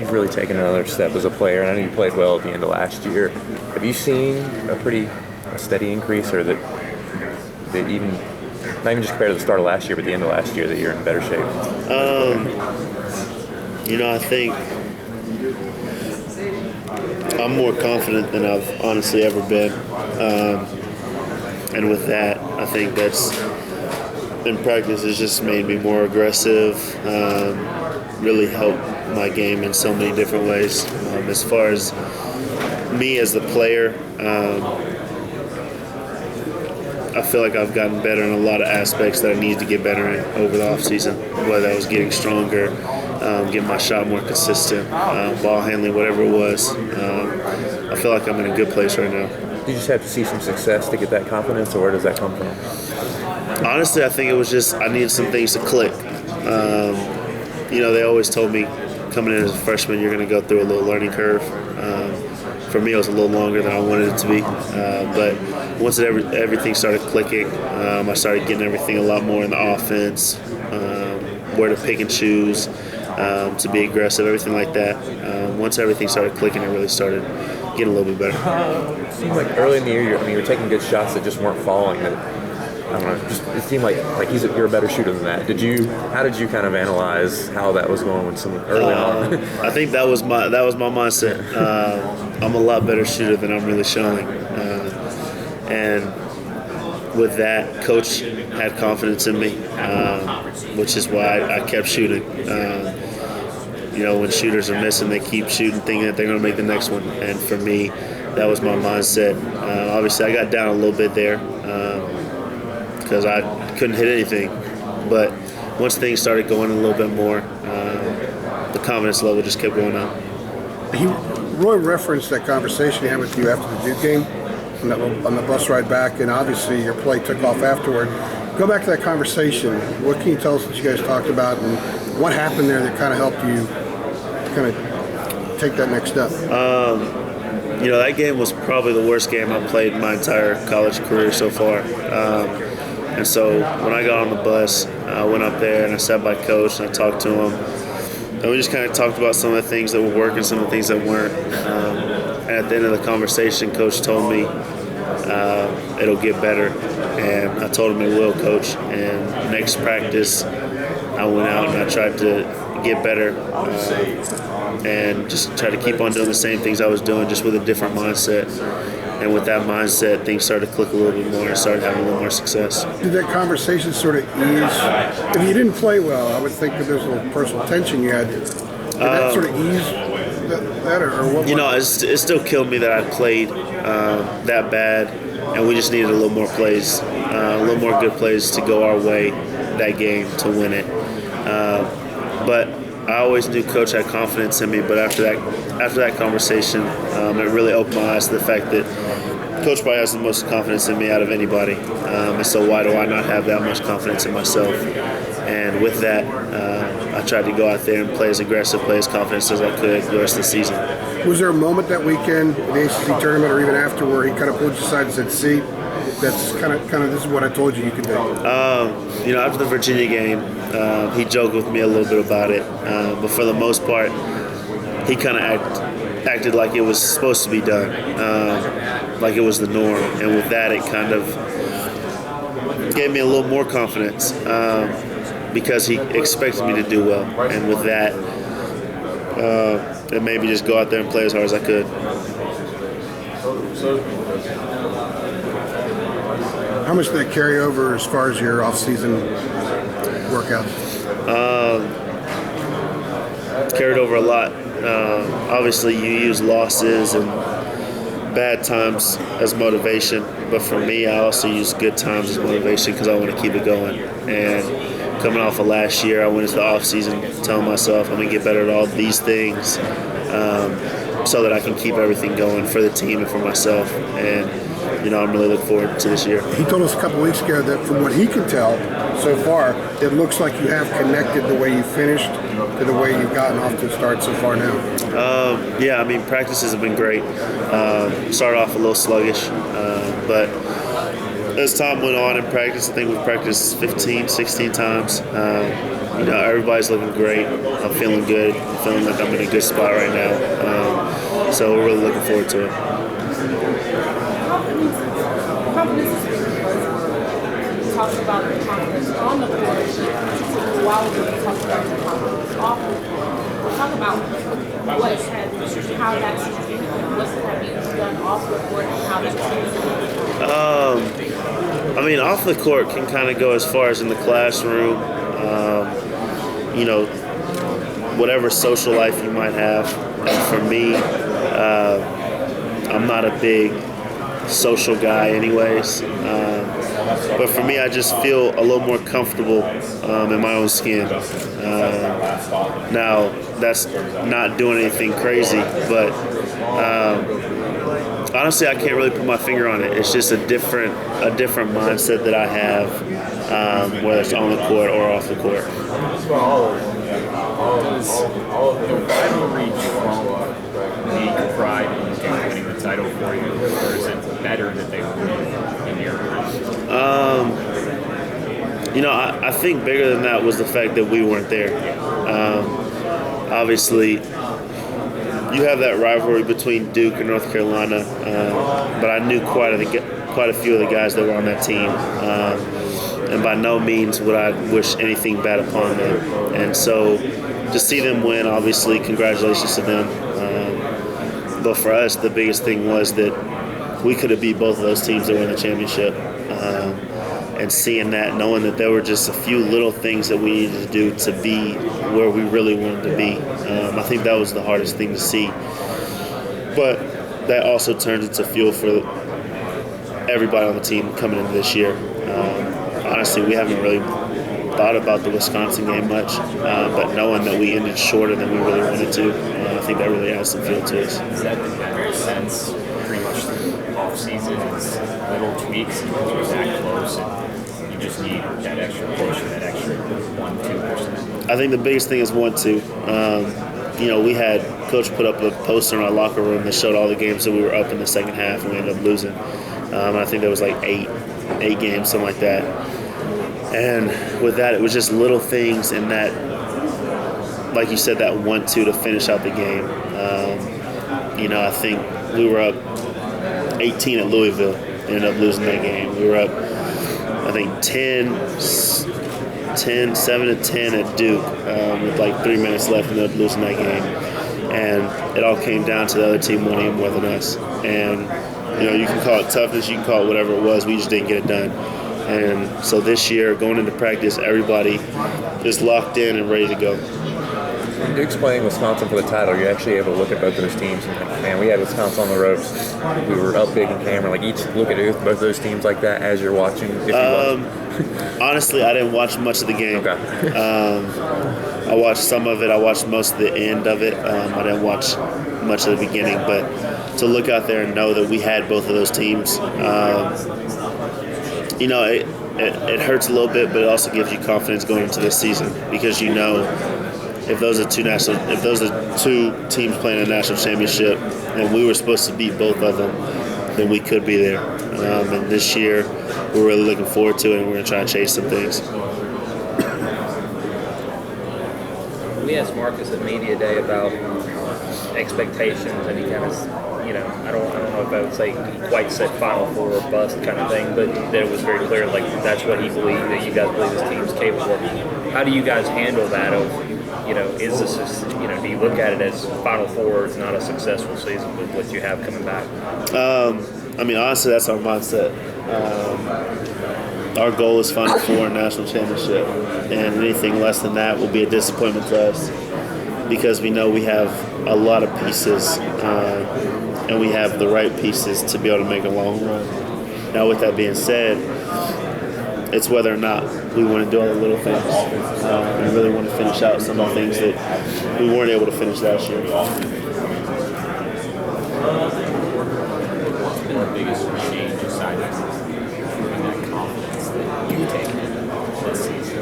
you've really taken another step as a player, and I know you played well at the end of last year. Have you seen a steady increase, or that even not even just compared to the start of last year, but the end of last year, that you're in better shape? I think I'm more confident than I've honestly ever been. And with that, I think that's in practice has just made me more aggressive, really helped my game in so many different ways. As far as me as the player, I feel like I've gotten better in a lot of aspects that I needed to get better in over the offseason, whether I was getting stronger, getting my shot more consistent, ball handling, whatever it was. I feel like I'm in a good place right now. You just have to see some success to get that confidence, or where does that come from? Honestly, I think it was just I needed some things to click. They always told me coming in as a freshman, you're going to go through a little learning curve. For me, it was a little longer than I wanted it to be. But once everything started clicking, I started getting everything a lot more in the offense, where to pick and choose, to be aggressive, everything like that. Once everything started clicking, it really started getting a little bit better. It seemed like early in the year, you were taking good shots that just weren't falling. I don't know. It seemed like you're a better shooter than that. How did you kind of analyze how that was going early on? I think that was my mindset. I'm a lot better shooter than I'm really showing, and with that, coach had confidence in me, which is why I kept shooting. When shooters are missing, they keep shooting, thinking that they're going to make the next one. And for me, that was my mindset. Obviously, I got down a little bit there because I couldn't hit anything. But once things started going a little bit more, the confidence level just kept going up. Roy referenced that conversation he had with you after the Duke game on the bus ride back, and obviously your play took off afterward. Go back to that conversation. What can you tell us that you guys talked about, and what happened there that kind of helped you kind of take that next step? That game was probably the worst game I've played in my entire college career so far. And so when I got on the bus, I went up there and I sat by Coach and I talked to him. And we just kind of talked about some of the things that were working, some of the things that weren't. And at the end of the conversation, Coach told me it'll get better. And I told him it will, Coach. And next practice, I went out and I tried to get better and just try to keep on doing the same things I was doing, just with a different mindset. And with that mindset, things started to click a little bit more and started having a little more success. Did that conversation sort of ease? If you didn't play well, I would think that there's a little personal tension you had. Did that sort of ease that, or what? It still killed me that I played that bad, and we just needed a little more plays, a little more good plays to go our way that game to win it. But I always knew Coach had confidence in me, but after that conversation, it really opened my eyes to the fact that Coach probably has the most confidence in me out of anybody. And so why do I not have that much confidence in myself? And with that, I tried to go out there and play as aggressive, play as confident as I could the rest of the season. Was there a moment that weekend in the ACC tournament or even after where he kind of pulled you aside and said, see, that's kind of this is what I told you could do? After the Virginia game, he joked with me a little bit about it. But for the most part, he kind of acted like it was supposed to be done, like it was the norm. And with that, it kind of gave me a little more confidence because he expected me to do well. And with that, it made me just go out there and play as hard as I could. How much did that carry over as far as your off-season workouts? Carried over a lot. Obviously, you use losses and bad times as motivation, but for me, I also use good times as motivation because I want to keep it going. And coming off of last year, I went into the off-season telling myself I'm going to get better at all these things so that I can keep everything going for the team and for myself. And I'm really looking forward to this year. He told us a couple of weeks ago that from what he can tell so far, it looks like you have connected the way you finished to the way you've gotten off to start so far now. Practices have been great. Started off a little sluggish, but as time went on in practice, I think we've practiced 15, 16 times. everybody's looking great. I'm feeling good. I'm feeling like I'm in a good spot right now. So we're really looking forward to it. Confidence is talked about the confidence on the court. It took a while to talk about the confidence off the court. Talk about how that's what's being done off the court and how that's Off the court can kind of go as far as in the classroom. Whatever social life you might have. And for me, I'm not a big social guy anyways. But for me, I just feel a little more comfortable in my own skin. Now, that's not doing anything crazy, but honestly, I can't really put my finger on it. It's just a different mindset that I have, whether it's on the court or off the court. All of the rivalry from league pride in winning the title for you, or is it better that they win in your I think bigger than that was the fact that we weren't there. Obviously, you have that rivalry between Duke and North Carolina, but I knew quite a few of the guys that were on that team, and by no means would I wish anything bad upon them. And so, to see them win, obviously, congratulations to them. But for us, the biggest thing was that we could have beat both of those teams that won the championship. And seeing that, knowing that there were just a few little things that we needed to do to be where we really wanted to be. I think that was the hardest thing to see. But that also turned into fuel for everybody on the team coming into this year. Honestly, we haven't really thought about the Wisconsin game much, but knowing that we ended shorter than we really wanted to, I think that really adds some fuel to us. Is that been better since pretty much the off season? It's little tweaks because we're that close, and you just need that extra push, that extra 1-2%. I think the biggest thing is 1-2. We had Coach put up a poster in our locker room that showed all the games that we were up in the second half, and we ended up losing. I think there was like eight games, something like that. And with that, it was just little things in that, like you said, that 1-2 to finish out the game. I think we were up 18 at Louisville, ended up losing that game. We were up, I think, 7-10 at Duke with like 3 minutes left, and ended up losing that game. And it all came down to the other team wanting more than us. And, you can call it toughness, you can call it whatever it was, we just didn't get it done. And so this year, going into practice, everybody is locked in and ready to go. Duke's playing Wisconsin for the title. You're actually able to look at both those teams and think, man, we had Wisconsin on the ropes. We were up big in camera. Like, each look at both of those teams like that as you're watching. If you watch. Honestly, I didn't watch much of the game. Okay. I watched some of it. I watched most of the end of it. I didn't watch much of the beginning. But to look out there and know that we had both of those teams, it hurts a little bit, but it also gives you confidence going into this season because if those are two teams playing a national championship and we were supposed to beat both of them, then we could be there. And this year, we're really looking forward to it, and we're going to try and chase some things. We asked Marcus at Media Day about expectations, and he kind of, I don't know if I would say he quite said Final Four or bust kind of thing, but that it was very clear, like, that's what he believed, that you guys believe this team's capable of. How do you guys handle that of, is this, do you look at it as Final Four is not a successful season with what you have coming back? Honestly, that's our mindset. Our goal is Final Four and national championship, and anything less than that will be a disappointment to us because we know we have a lot of pieces, and we have the right pieces to be able to make a long run. Now, with that being said, it's whether or not we want to do all the little things. We really want to finish out some of the things that we weren't able to finish last year. What's been the biggest change aside from that confidence that you've taken this season?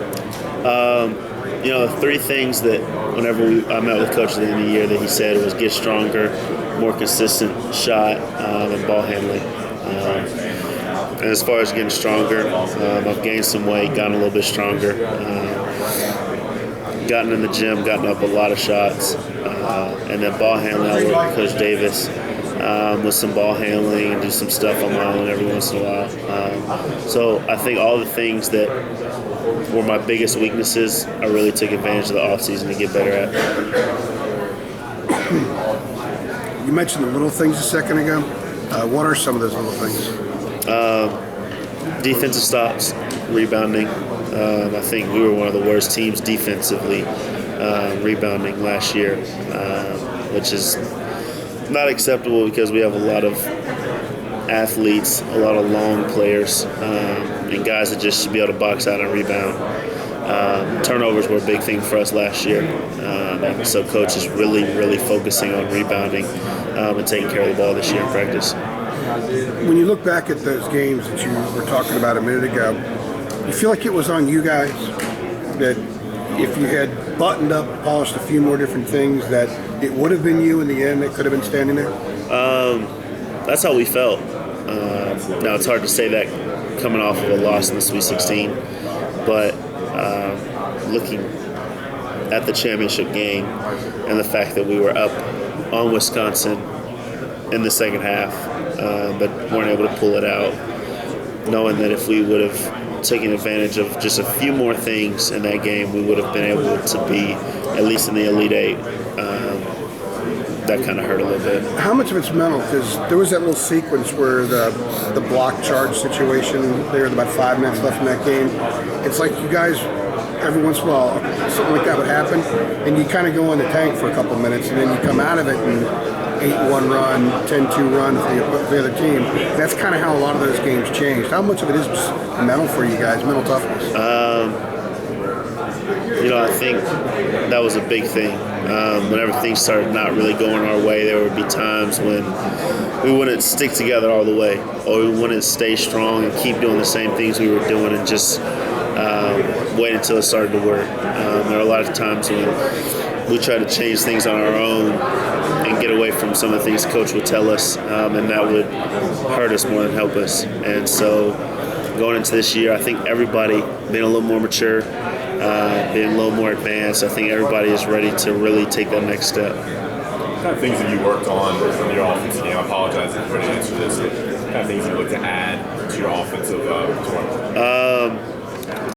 The three things that whenever I met with Coach at the end of the year that he said was get stronger, more consistent shot, and ball handling. And as far as getting stronger, I've gained some weight, gotten a little bit stronger. gotten in the gym, gotten up a lot of shots, and then ball handling. I work with Coach Davis with some ball handling and do some stuff on my own every once in a while. So I think all the things that were my biggest weaknesses, I really took advantage of the offseason to get better at. You mentioned the little things a second ago. What are some of those little things? Defensive stops, rebounding. I think we were one of the worst teams defensively rebounding last year, which is not acceptable because we have a lot of athletes, a lot of long players, and guys that just should be able to box out and rebound. Turnovers were a big thing for us last year, and so coach is really, really focusing on rebounding and taking care of the ball this year in practice. When you look back at those games that you were talking about a minute ago, you feel like it was on you guys that if you had buttoned up, polished a few more different things, that it would have been you in the end that could have been standing there? That's how we felt. Now it's hard to say that coming off of a loss in the Sweet 16, but looking at the championship game and the fact that we were up on Wisconsin in the second half, but weren't able to pull it out, knowing that if we would have taken advantage of just a few more things in that game, we would have been able to be at least in the Elite Eight. That kind of hurt a little bit. How much of it's mental? Because there was that little sequence where the block charge situation, there was about 5 minutes left in that game. It's like you guys, every once in a while, something like that would happen, and you kind of go in the tank for a couple minutes, and then you come out of it and 8-1 run, 10-2 run for the other team. That's kind of how a lot of those games changed. How much of it is mental for you guys, mental toughness? I think that was a big thing. Whenever things started not really going our way, there would be times when we wouldn't stick together all the way, or we wouldn't stay strong and keep doing the same things we were doing and just wait until it started to work. There were a lot of times when we tried to change things on our own and get away from some of the things Coach would tell us, and that would hurt us more than help us. And so going into this year, I think everybody being a little more mature, being a little more advanced, I think everybody is ready to really take that next step. What kind of things that you worked on in your offensive game? I apologize if you didn't answer this. What kind of things you look to add to your offensive repertoire?